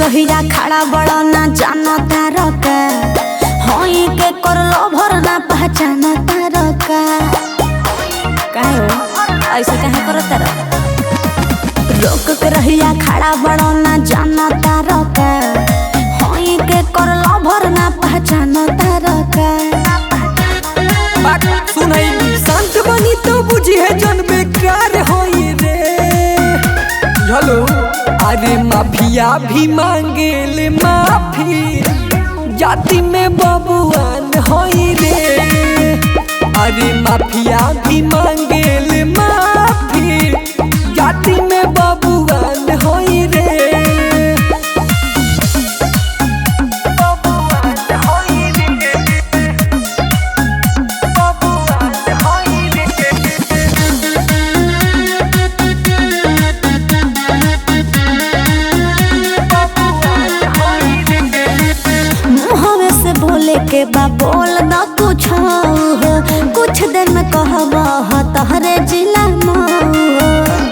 रहिया खड़ा बड़ा ना जाना तारा का होई के करलो भर ना पहचाना तारा का काहे हो ऐसे काहे करो तारा रोक के रहिया खड़ा बड़ा ना जाना तारा का होई के करलो भर ना पहचाना तारा का बात सुनई शांत बनी तो बुझी है जन बेकार होई रे हेलो अरे माफिया भी मांगेले माफी जाति में बबुआन होई रे अरे माफिया भी मांगेले माफी जाति में बबुआन होई रे के बा बोल न कुछ कुछ देर में कहबा तहरे जिला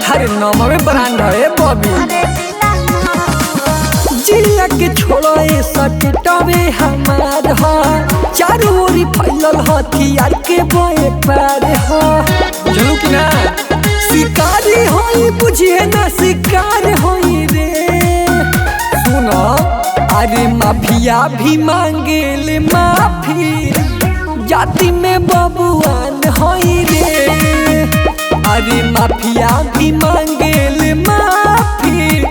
हरे नौवे ब्रांड है बॉबी जिला के छोड़ो ये सटवे हमार हो चारों ओरी फैलल हथियार के बोए पार हो चलू कि ना शिकारी होई बुझिए ना शिकार होई रे सुनो अरे माफिया भी मांगेले माफी जाति में बबुआन होई रे अरे माफिया भी मांगेले माफी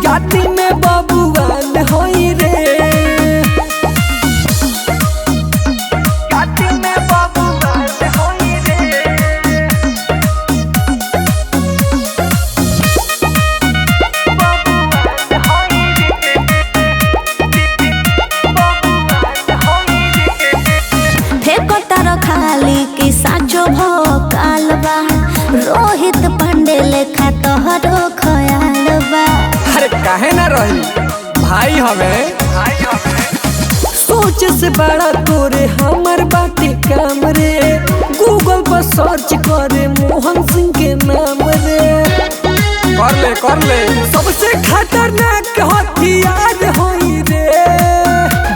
जाति में बबुआन होई रे जाति में बबुआन होई रे खाली की साचो भोकाल बा रोहित पांडे लेखा तोहरो खयाल बा अरे काहे ना रही भाई हमें सोच से बड़ा तोरे हमर बाटे काम रे गूगल पर सर्च करे मोहन सिंह के नाम रे कर ले सबसे खतरनाक हथियार होई रे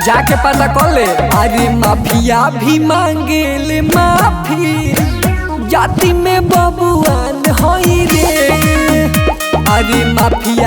जाके पता कर ले अरे माफिया भी मांगेले माफी जाति में बबुआन होई रे अरे माफिया